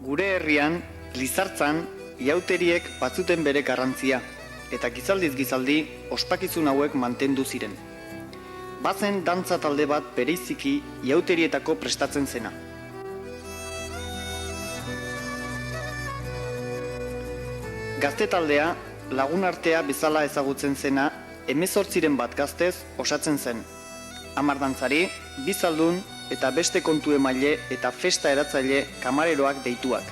Gure herrian, Lizartzan, ihauteriek batzuten bere garrantzia, eta gizaldiz gizaldi ospakizun hauek mantendu ziren. Bazen dantza talde bat bereiziki ihauterietako prestatzen zena. Gazte taldea, lagun artea bezala ezagutzen zena, 18 bat gaztez osatzen zen. 10 dantzari, 2 zaldun eta beste kontu emaile eta festa eratzaile kamareroak deituak.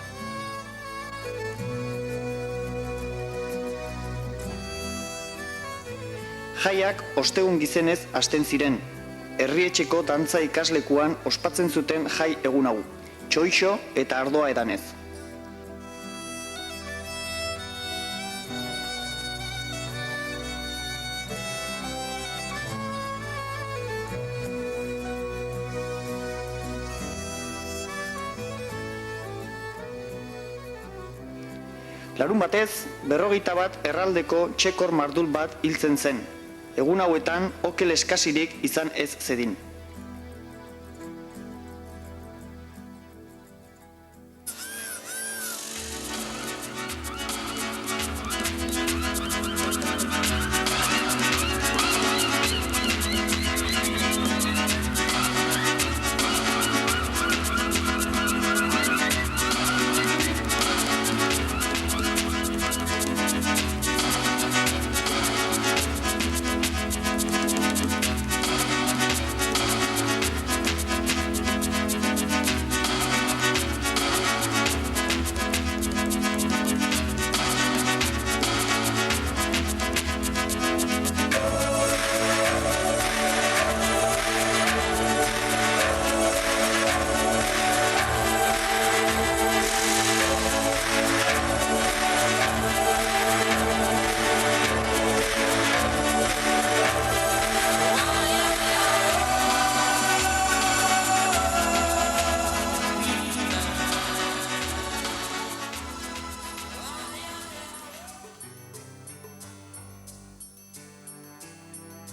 Jaiak ostegun gizenez hasten ziren, herrietxeko dantza ikaslekuan ospatzen zuten jai egun hau, txoixo eta ardoa edanez. Larun batez, 41 bat erraldeko txekor mardul bat hiltzen zen. Egun hauetan, okel eskasirik izan ez zedin.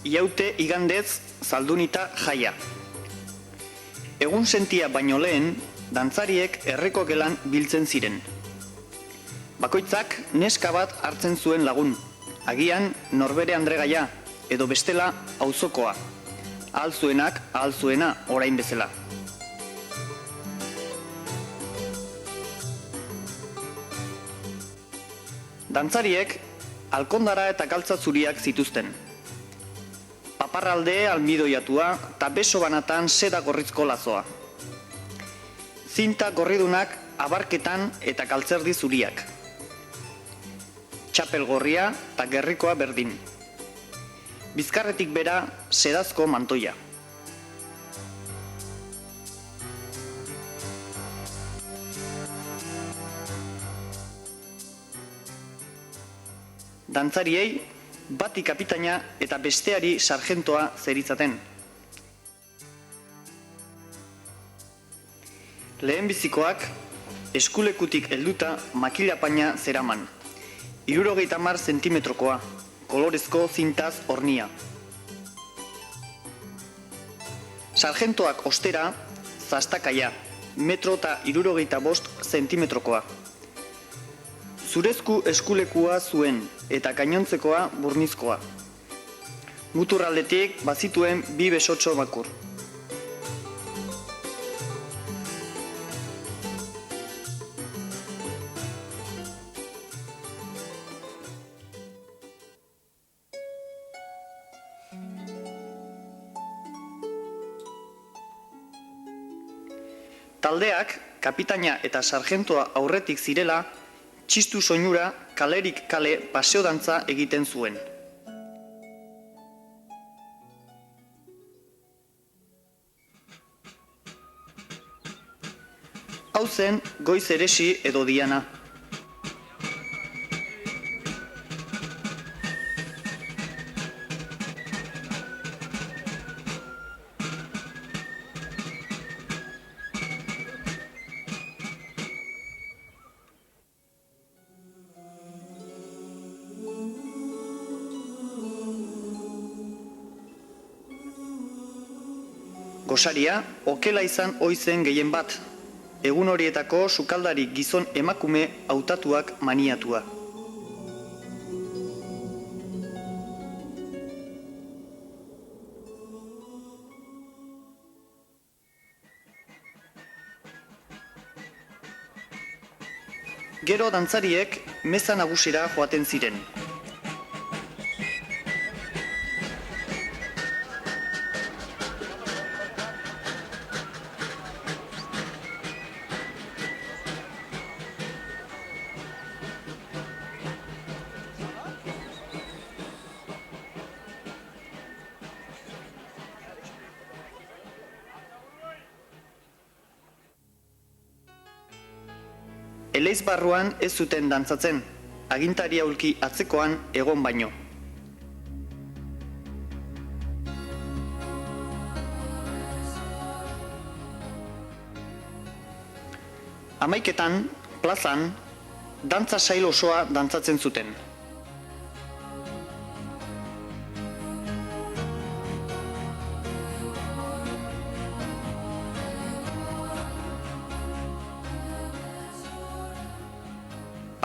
Iaute igandez zaldunita jaia. Egun sentia baino lehen, dantzariek herriko gelan biltzen ziren. Bakoitzak neska bat hartzen zuen lagun, agian norbere andregaia, edo bestela auzokoa. Ahal zuenak, ahal zuena orain bezala. Dantzariek alkondara eta galtza zuriak zituzten. Paparralde almidoiatua eta beso banatan seda gorrizko lazoa. Zinta gorridunak abarketan eta kaltzerdi zuriak. Txapel gorria eta gerrikoa berdin. Bizkarretik bera sedazko mantoia. Dantzariei bati kapitaina eta besteari sargentoa zeritzaten. Lehenbizikoak eskulekutik helduta makilapaina zeraman. 70 zentimetrokoa, kolorezko zintaz hornia. Sargentoak ostera, zastakaia, 1,65 zentimetrokoa. Zurezku eskulekua zuen eta gainontzekoa burnizkoa. Muturraldetik bazituen 2 besotxo bakur. Taldeak, kapitaina eta sargentoa aurretik zirela, txistu soinura kalerik kale paseo dantza egiten zuen. Hau zen goiz eresi edo diana. Gosaria, okela izan ohi zen gehien bat, egun horietako sukaldari gizon emakume hautatuak maniatua. Gero dantzariek meza nagusira joaten ziren. Eleiz barruan ez zuten dantzatzen, agintari aulki atzekoan egon baino. Hamaiketan, plazan, dantza sail osoa dantzatzen zuten.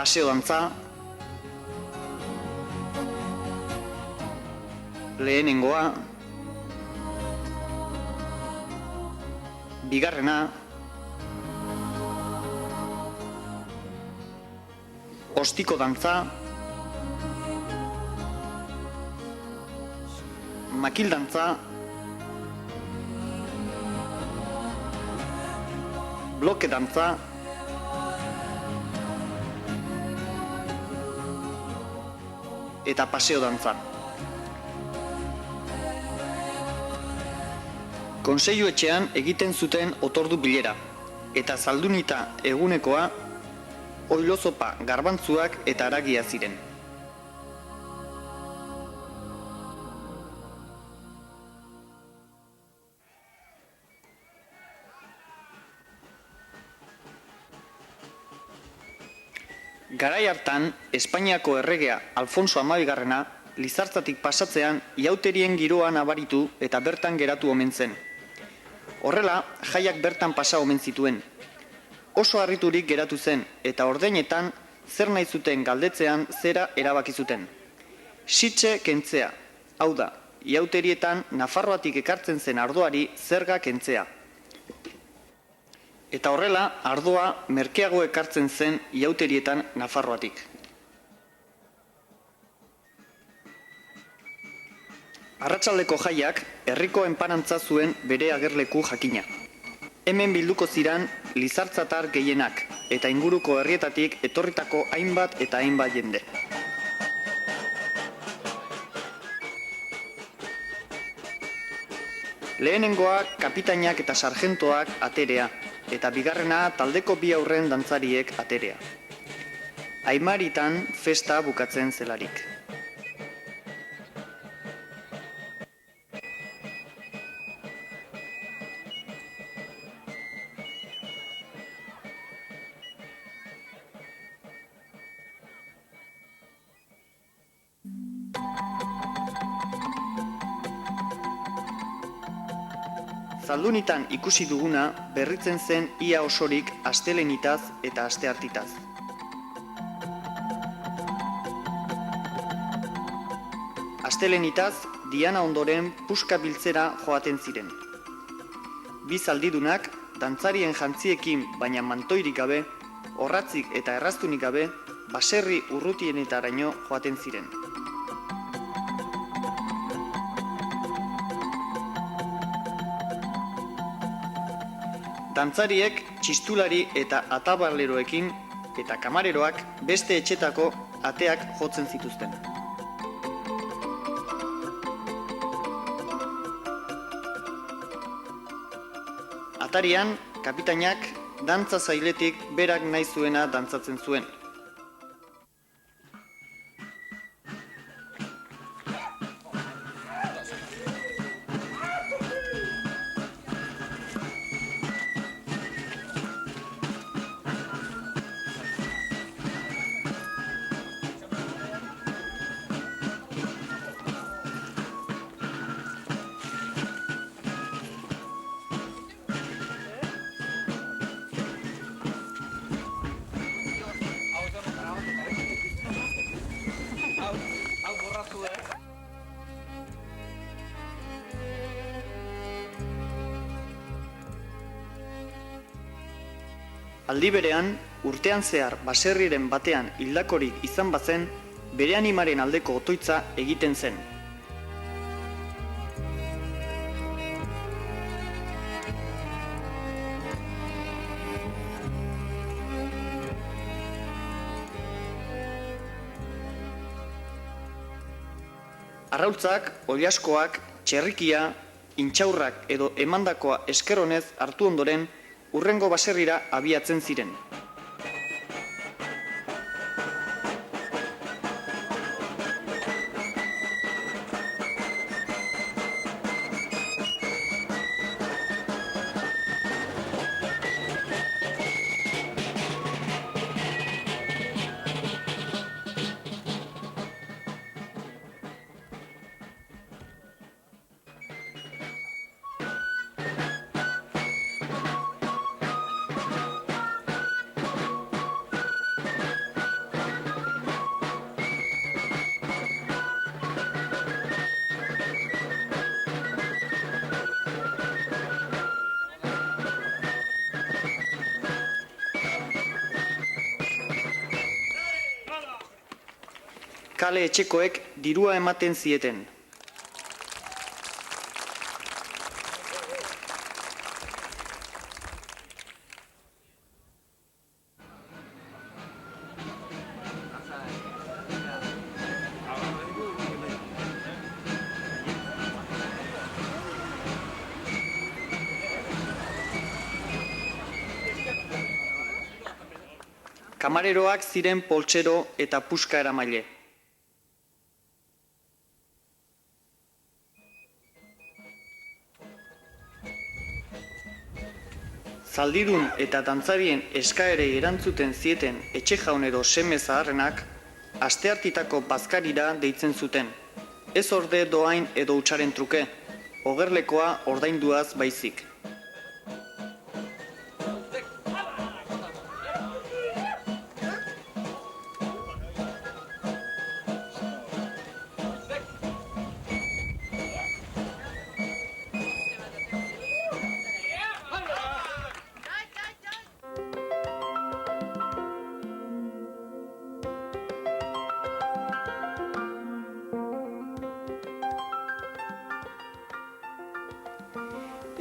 Paseo dantza, lehenengoa, bigarrena, ostiko dantza, makil dantza, bloke dantza, eta paseo dantza. Kontseilu etxean egiten zuten otordu bilera, eta zaldunita egunekoa, oilozopa, garbantzuak eta haragia ziren. Garai hartan, Espainiako erregea Alfonso XII Lizartzatik pasatzean iauterien giroa nabaritu eta bertan geratu omen zen. Horrela, jaiak bertan pasa omen zituen. Oso harriturik geratu zen eta ordeinetan zer nahi zuten galdetzean zera erabaki zuten. Sitxe kentzea, hau da, iauterietan Nafarroatik ekartzen zen ardoari zerga kentzea. Eta horrela, ardoa merkeago ekartzen zen iauterietan Nafarroatik. Arratsaldeko jaiak herriko enparantza zuen bere agerleku jakina. Hemen bilduko ziran lizartzatar gehienak eta inguruko herrietatik etorritako hainbat eta hainbat jende. Lehenengoa kapitainak eta sargentoak aterea, eta bigarrena taldeko bi aurren dantzariek aterea. Aimaritan festa bukatzen zelarik. Zaldunitan ikusi duguna berritzen zen ia osorik astelenitaz eta asteartitaz. Astelenitaz, Diana ondoren puska biltzera joaten ziren. Bi zaldidunak, dantzarien jantziekin baina mantoirik gabe, orratzik eta erraztunik gabe, baserri urrutienetaraino joaten ziren. Dantzariek txistulari eta atabaleroekin eta kamareroak beste etxetako ateak jotzen zituzten. Atarian, kapitainak dantza zailetik berak nahi zuena dantzatzen zuen. Aldi berean, urtean zehar baserriren batean hildakorik izan bazen, bere animaren aldeko otoitza egiten zen. Arrautzak, oilaskoak, txerrikia, intxaurrak edo emandakoa esker onez hartu ondoren, hurrengo baserrira abiatzen ziren. Kale etxekoek dirua ematen zieten. Kamareroak ziren poltsero eta puska eramaile. Zaldidun eta dantzarien eskaerei erantzuten zieten etxe jaun edo seme zaharrenak asteartitako bazkarira deitzen zuten. Ez orde doain edo hutsaren truke, ogerlekoa ordainduaz baizik.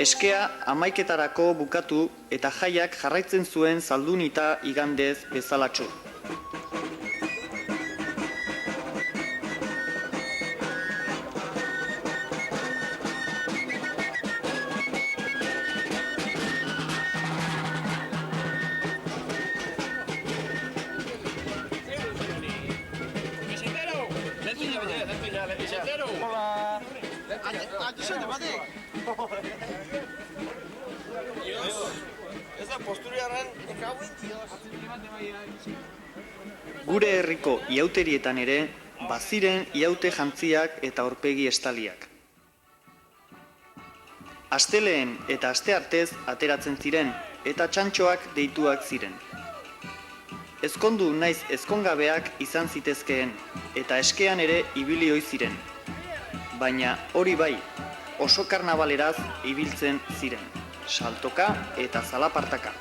Eskea 11:00 bukatu eta jaiak jarraitzen zuen Zaldunita igandez bezalatxo. Gure herriko iauterietan ere, baziren iaute jantziak eta aurpegi estaliak. Asteleen eta asteartez ateratzen ziren eta txantxoak deituak ziren. Ezkondu naiz ezkongabeak izan zitezkeen eta eskean ere ibili ohi ziren. Baina hori bai, oso karnabaleraz ibiltzen ziren, saltoka eta zalapartaka.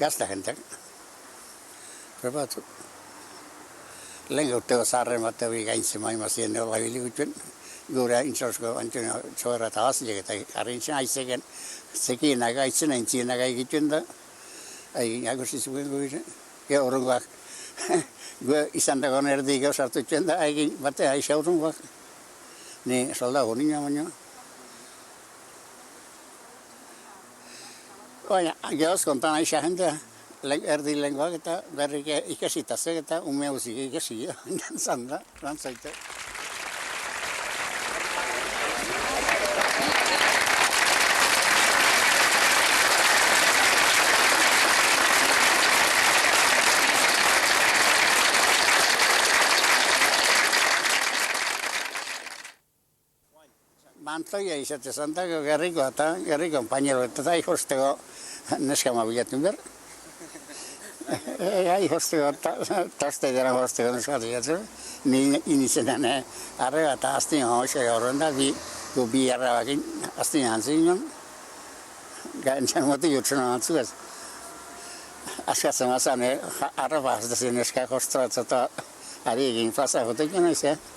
gazta jenteak. Prepatu. Lehen urtego zaharren bat ebi gaintzen maima ziren neola bilikutuen. Gure intxosko antxuna txogerra eta bazilek eta harrintzen aizeken zekienak aitzen aintzienak egituen da. Agusi zuen gure. Gero horrengoak. Gue izan dagoen erdik sartu txuen da, egin batea aiza horrengoak. Ni soldago nina baino. Baina, gehoz kontan aiza jendea. Erdi lenguak eta berrik ikasitazek eta ume hauzik ikasi. Zan da, rantzaite. Mantoia izate zantako gerriko eta gerriko pañero eta ihosteko neskama bilatun behar. Ihosteko toste dira hosteko neskatu jatzu. Ni inizenan arreba eta aztien hoxek horren da, bi arrebakin aztien hantzin nion. Gaintzen moti jutsuna antzu ez. Azkatzen mazan arreba aztezien neskak hostratza eta ari egin plaza gotek jena izan.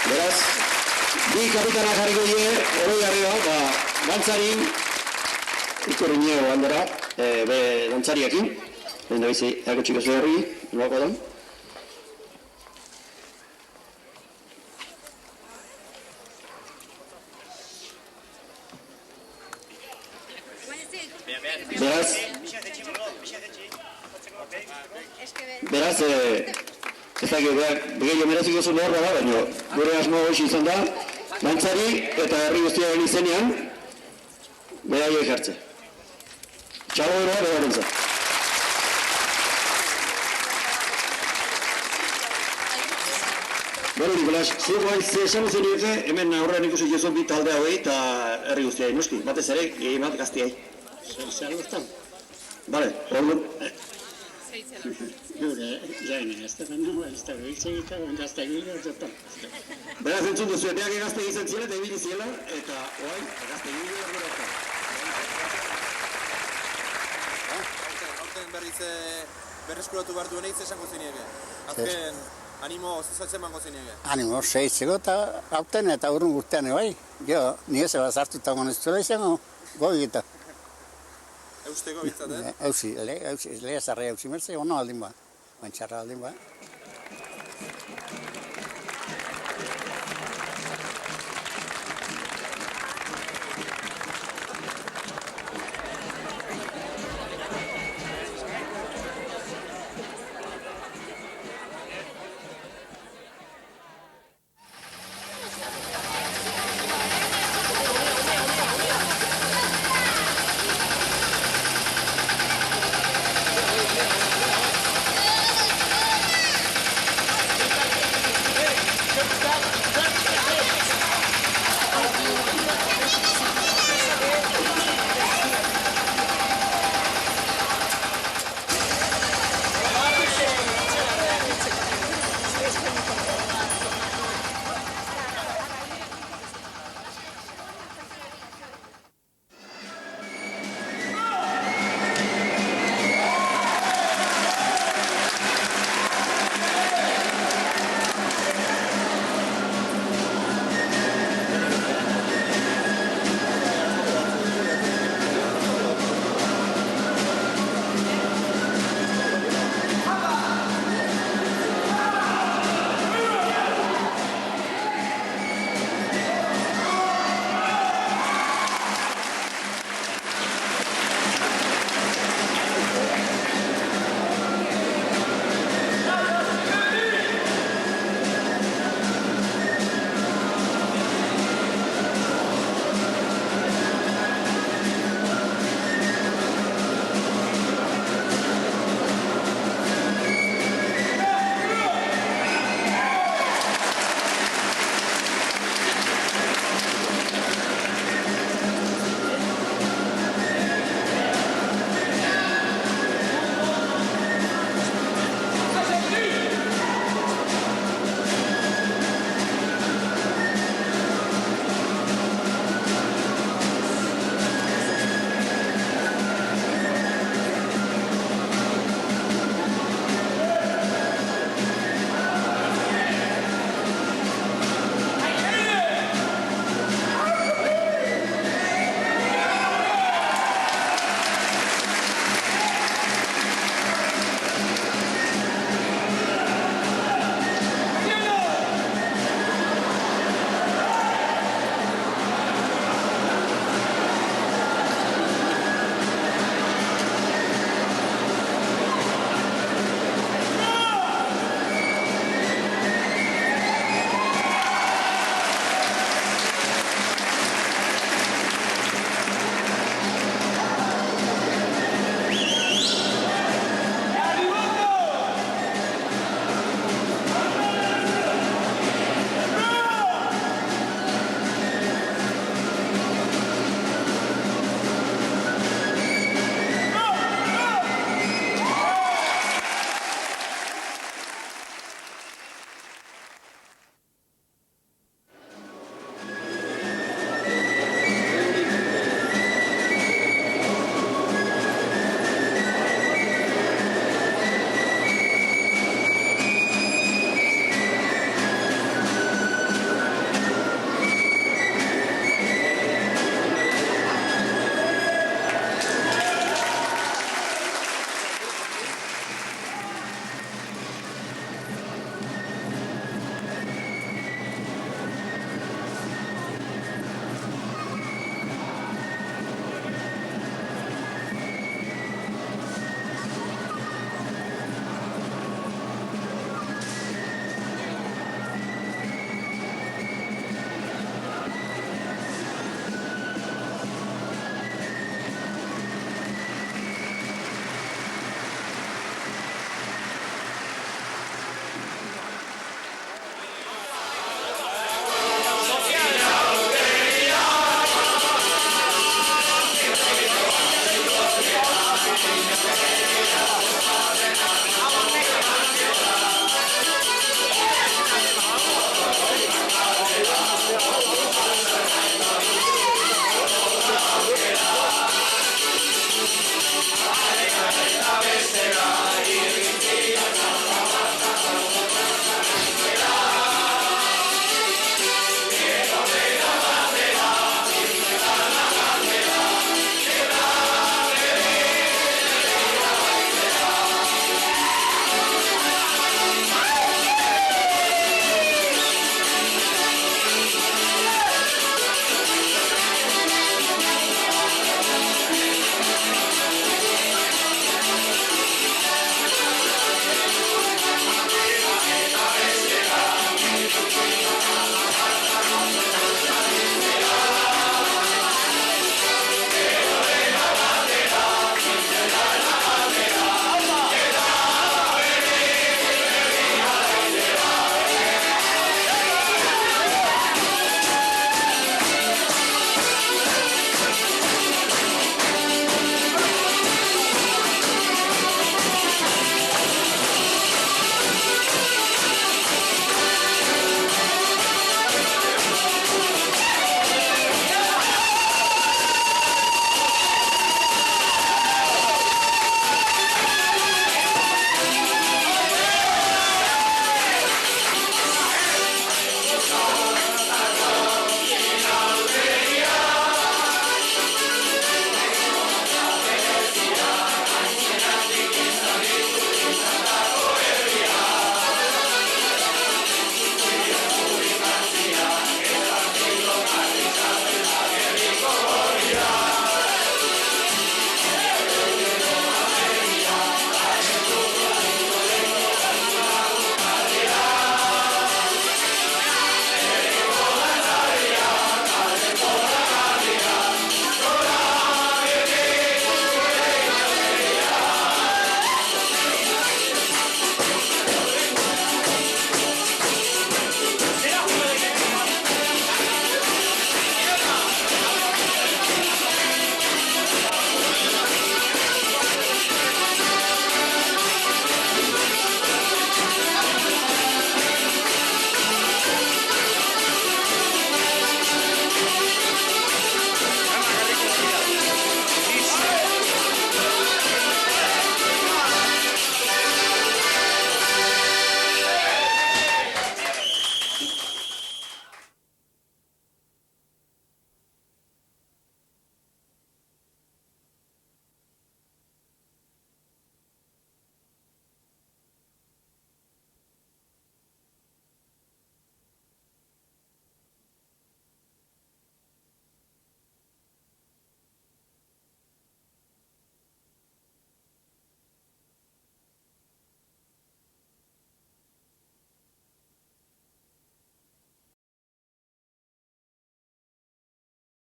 Beraz, bi kapitana jarriko die, horoi garrioa, dantzarin, ikurri nio bandera, be dantzariakin, lehen da bizi, eko txiko zuen horri, nuako dan. Beraz, ez dakit, gehiago mereziko zuen hor da, baina gure asmo hoxi izan da, dantzari eta herri guztiaren izenean, medaioi jartze. Txalo eroa, beharentza. Bueno, Nikolas, zuek guaiz esan zen ike, hemen aurrean ikusi jozun bi talde hauei eta herri guztiai, noski, batez ere, gehi bat gaztiai. Zalgoztan? Bale, ordu. Gure, jaina, ez da baina, ez da biltzegita, gazta egile, ez da. Beraz entzun duzu, beak egazte egizan ziela eta ebili ziela, eta oain, egazte egile gure eta. Horten berriz berreskuratu behar duen egitze esango zeniege. Azken animo zizatzen mango zeniege. Animo, seitzeko eta hauten eta urrun urtean bai. Gero, nire zeba zartuta moneztuela izango, gogita. Eusteko bitzaten? Eusi, lehazarra eusi mertze, ono aldin ba. Bantxarra aldin ba.